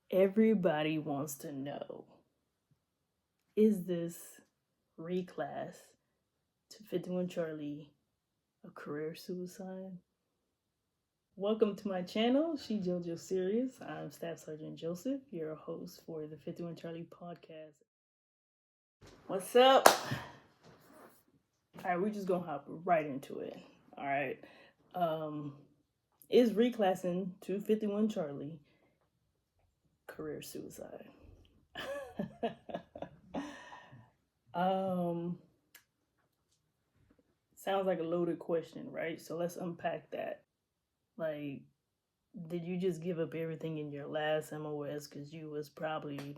Everybody wants to know, is this reclass to 51 Charlie a career suicide? Welcome to my channel, She JoJo Serious. I'm Staff Sergeant Joseph, your host for the 51 Charlie podcast. What's up? All right, we're just gonna hop right into it. All right. Is reclassing to 51 Charlie career suicide? Sounds like a loaded question, right? So let's unpack that. Like, did you just give up everything in your last MOS because you was probably,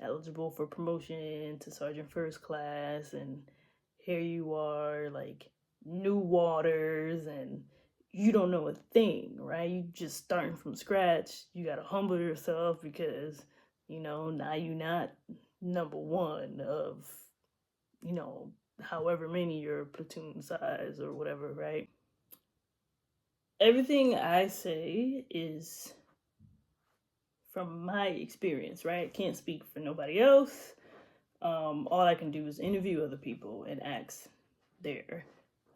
eligible for promotion to sergeant first class, and here you are, like, new waters, and you don't know a thing, right? You just starting from scratch. You gotta humble yourself because, now you're not number one of, however many your platoon size or whatever, right? Everything I say is from my experience, right? Can't speak for nobody else. All I can do is interview other people and ask their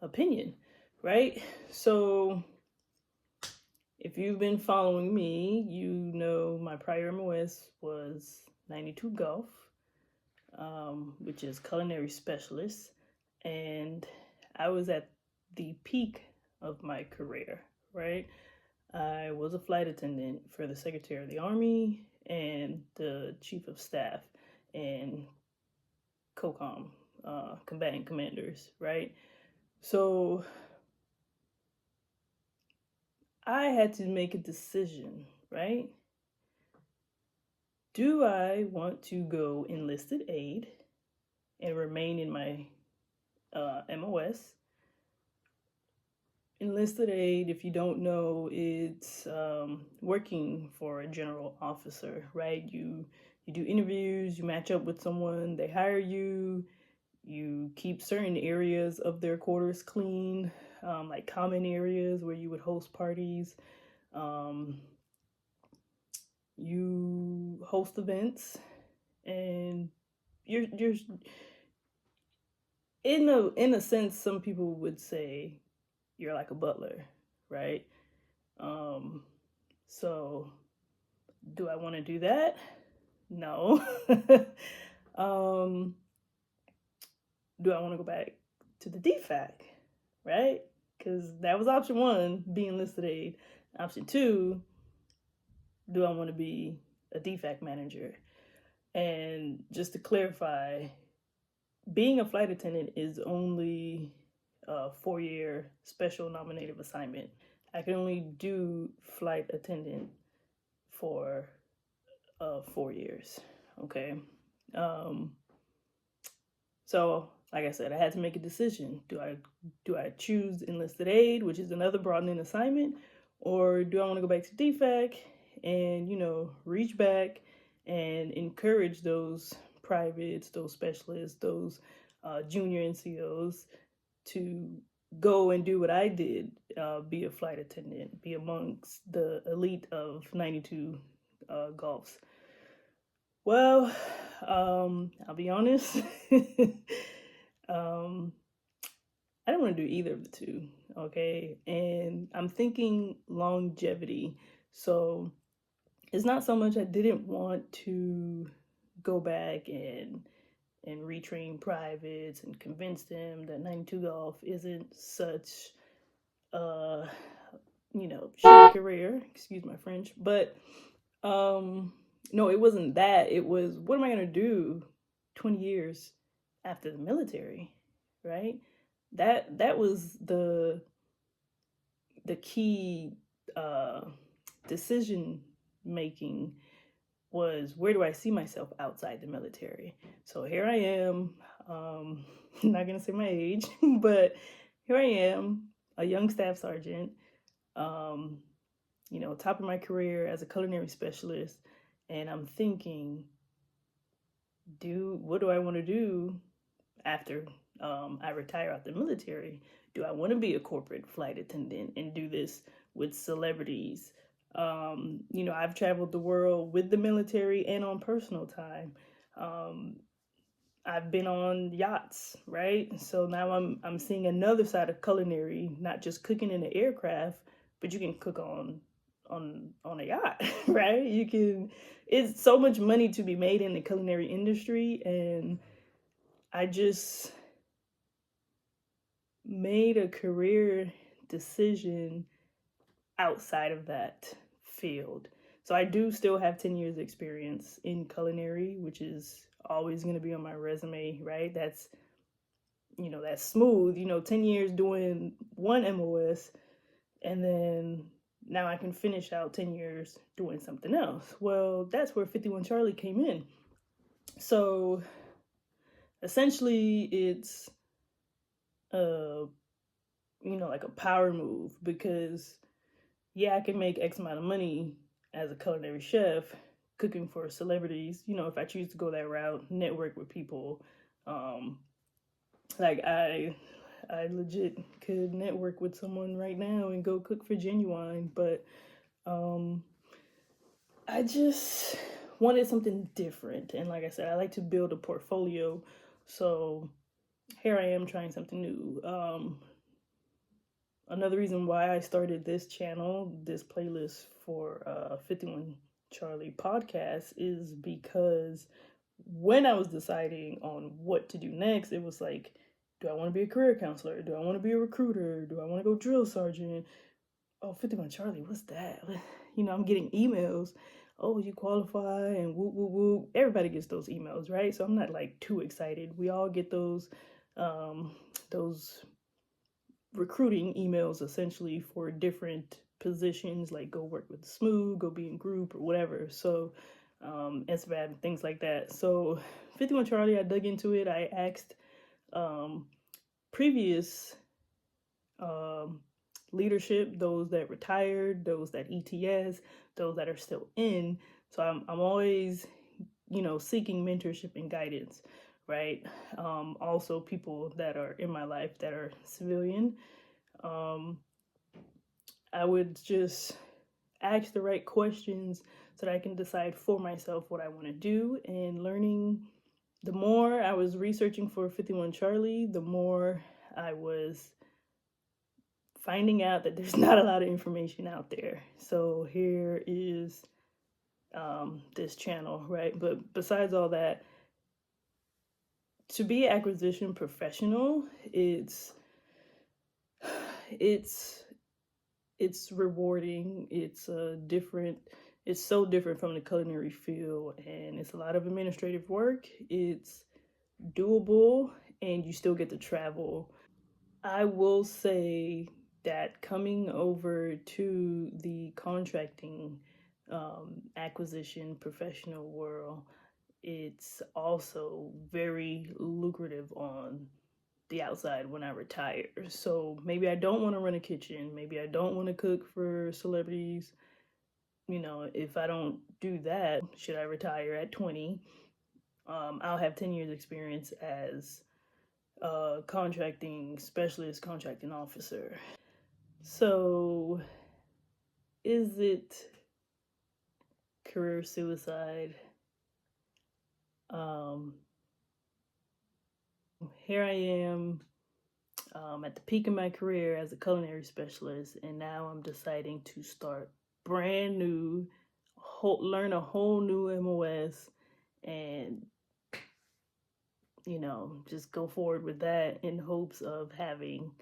opinion, right? So if you've been following me, you know my prior MOS was 92 Golf, which is culinary specialist, and I was at the peak of my career, right? I was a flight attendant for the Secretary of the Army and the Chief of Staff and COCOM, combatant commanders, right? So I had to make a decision, right? Do I want to go enlisted aid and remain in my MOS? Enlisted aid, if you don't know, it's working for a general officer, right? You do interviews, you match up with someone, they hire you, you keep certain areas of their quarters clean, like common areas where you would host parties. You host events, and you're in a sense, some people would say you're like a butler, right? So do I want to do that? No. Do I want to go back to the DFAC, right? Because that was option one, be enlisted aid. Option two, do I want to be a DFAC manager? And just to clarify, being a flight attendant is only a 4-year special nominative assignment. I can only do flight attendant for 4 years. Okay. So like I said, I had to make a decision. Do I choose enlisted aid, which is another broadening assignment, or do I want to go back to DFAC and reach back and encourage those privates, those specialists, those junior NCOs to go and do what I did, be a flight attendant, be amongst the elite of 92 Golfs. Well, I'll be honest. I don't want to do either of the two, okay? And I'm thinking longevity. So it's not so much I didn't want to go back and retrain privates and convince them that 92 Golf isn't such a shitty career, excuse my French, but no, it wasn't that. It was, what am I gonna do 20 years after the military, right? That was the key decision making, was where do I see myself outside the military. So here I am, I'm not gonna say my age, but here I am, a young staff sergeant, top of my career as a culinary specialist, and I'm thinking, what do I want to do after I retire out the military? Do I want to be a corporate flight attendant and do this with celebrities, I've traveled the world with the military and on personal time. Um, I've been on yachts, right? So now I'm seeing another side of culinary, not just cooking in an aircraft, but you can cook on a yacht, right? You can. It's so much money to be made in the culinary industry, and I just made a career decision outside of that field. So I do still have 10 years experience in culinary, which is always going to be on my resume, right? That's smooth, 10 years doing one MOS, and then now I can finish out 10 years doing something else. Well, that's where 51 Charlie came in. So essentially it's uh like a power move, because yeah, I can make X amount of money as a culinary chef cooking for celebrities, if I choose to go that route, network with people. Um, like I legit could network with someone right now and go cook for Genuine, but um, I just wanted something different. And like I said, I like to build a portfolio. So here I am trying something new. Another reason why I started this channel, this playlist for 51 Charlie podcast, is because when I was deciding on what to do next, it was like, do I want to be a career counselor? Do I want to be a recruiter? Do I want to go drill sergeant? Oh, 51 Charlie, what's that? I'm getting emails. Oh, you qualify and whoop, whoop, whoop. Everybody gets those emails, right? So I'm not like too excited. We all get those recruiting emails essentially for different positions, like go work with Smooth, go be in group or whatever. So SVAB, things like that. So 51 Charlie, I dug into it. I asked previous um, leadership, those that retired, those that ETS, those that are still in. So I'm always, seeking mentorship and guidance, right? Also people that are in my life that are civilian. I would just ask the right questions so that I can decide for myself what I want to do. And learning, the more I was researching for 51 Charlie, the more I was finding out that there's not a lot of information out there. So here is this channel, right? But besides all that, to be an acquisition professional, it's rewarding. It's so different from the culinary field, and it's a lot of administrative work. It's doable, and you still get to travel. I will say that coming over to the contracting acquisition professional world, it's also very lucrative on the outside when I retire. So maybe I don't want to run a kitchen. Maybe I don't want to cook for celebrities. If I don't do that, should I retire at 20? I'll have 10 years experience as a contracting specialist, contracting officer. So is it career suicide? Um, Here I am at the peak of my career as a culinary specialist, and now I'm deciding to start brand new, learn a whole new MOS, and just go forward with that in hopes of having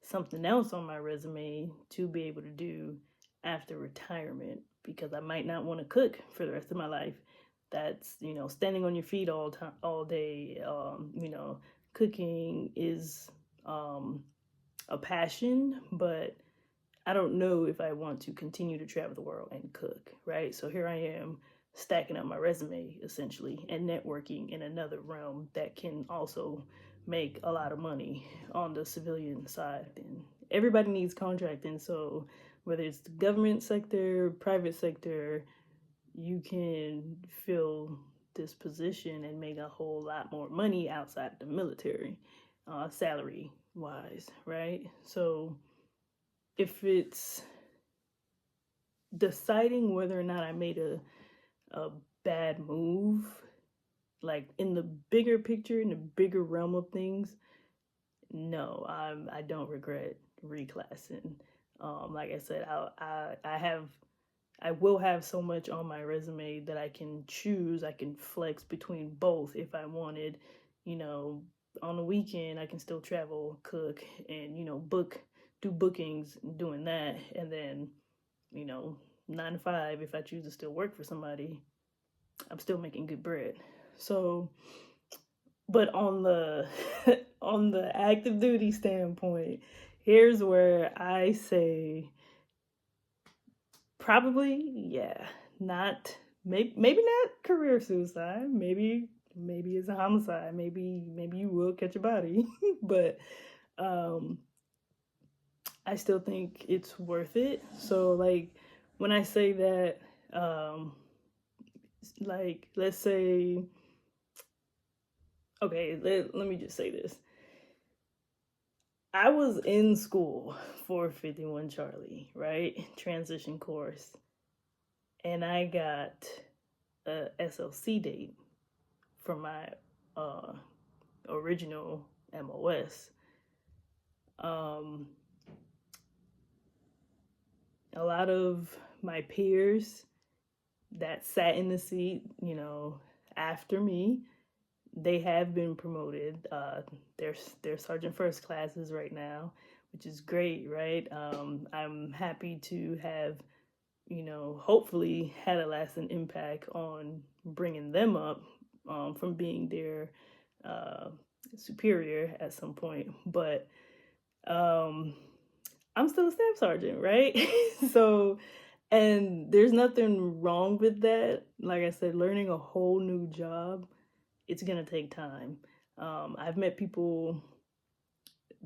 something else on my resume to be able to do after retirement, because I might not want to cook for the rest of my life. That's, standing on your feet all day. Cooking is a passion, but I don't know if I want to continue to travel the world and cook, right? So here I am stacking up my resume essentially and networking in another realm that can also make a lot of money on the civilian side. And everybody needs contracting, so whether it's the government sector, private sector, you can fill this position and make a whole lot more money outside the military, salary wise, right? So if it's deciding whether or not I made a bad move, like in the bigger picture, in the bigger realm of things, no, I don't regret reclassing. Like I said, I will have so much on my resume that I can choose. I can flex between both if I wanted. You know, on the weekend I can still travel, cook, and do bookings, doing that, and then 9 to 5 if I choose to still work for somebody, I'm still making good bread. So, but on the on the active duty standpoint, here's where I say probably, yeah, not maybe not career suicide. Maybe it's a homicide. Maybe you will catch a body, but um, I still think it's worth it. So like when I say that, like let's say, okay, let me just say this. I was in school for 51 Charlie, right? Transition course. And I got a SLC date from my uh, original MOS. A lot of my peers that sat in the seat, after me, they have been promoted. They're sergeant first classes right now, which is great, right? I'm happy to have, hopefully had a lasting impact on bringing them up from being their superior at some point. But I'm still a staff sergeant, right? So, and there's nothing wrong with that. Like I said, learning a whole new job, it's gonna take time. I've met people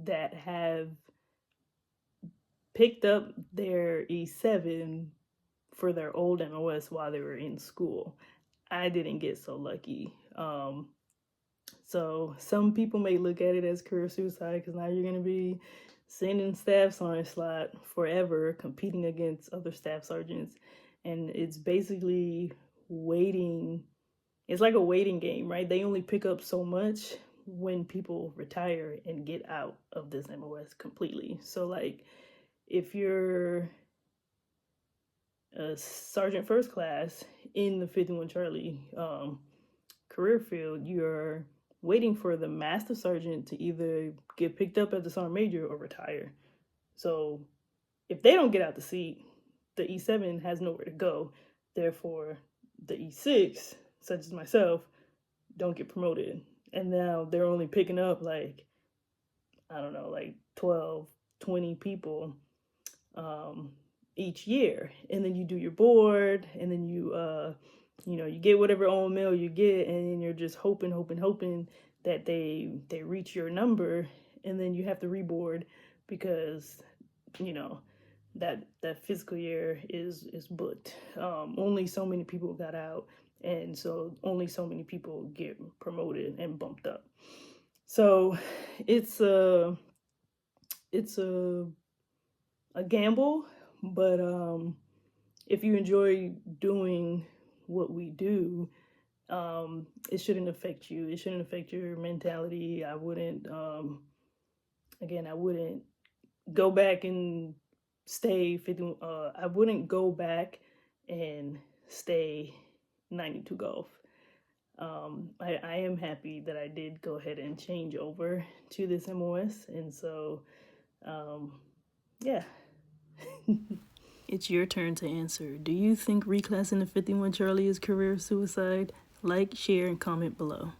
that have picked up their E7 for their old MOS while they were in school. I didn't get so lucky. So some people may look at it as career suicide because now you're going to be sitting in staff sergeant slot forever, competing against other staff sergeants, and it's basically waiting. It's like a waiting game, right? They only pick up so much when people retire and get out of this MOS completely. So like if you're a sergeant first class in the 51 Charlie career field, you're waiting for the master sergeant to either get picked up as a sergeant major or retire. So if they don't get out the seat, the E7 has nowhere to go. Therefore, the E6, such as myself, don't get promoted. And now they're only picking up like 12, 20 people each year. And then you do your board, and then you get whatever own mail you get, and then you're just hoping that they reach your number, and then you have to reboard because that fiscal year is booked. Only so many people got out, and so only so many people get promoted and bumped up. So it's a gamble, but if you enjoy doing what we do, it shouldn't affect you. It shouldn't affect your mentality. I wouldn't go back and stay 50. I wouldn't go back and stay 92 golf. I am happy that I did go ahead and change over to this MOS, and so yeah. It's your turn to answer. Do you think reclassing the 51 Charlie is career suicide? Like, share, and comment below.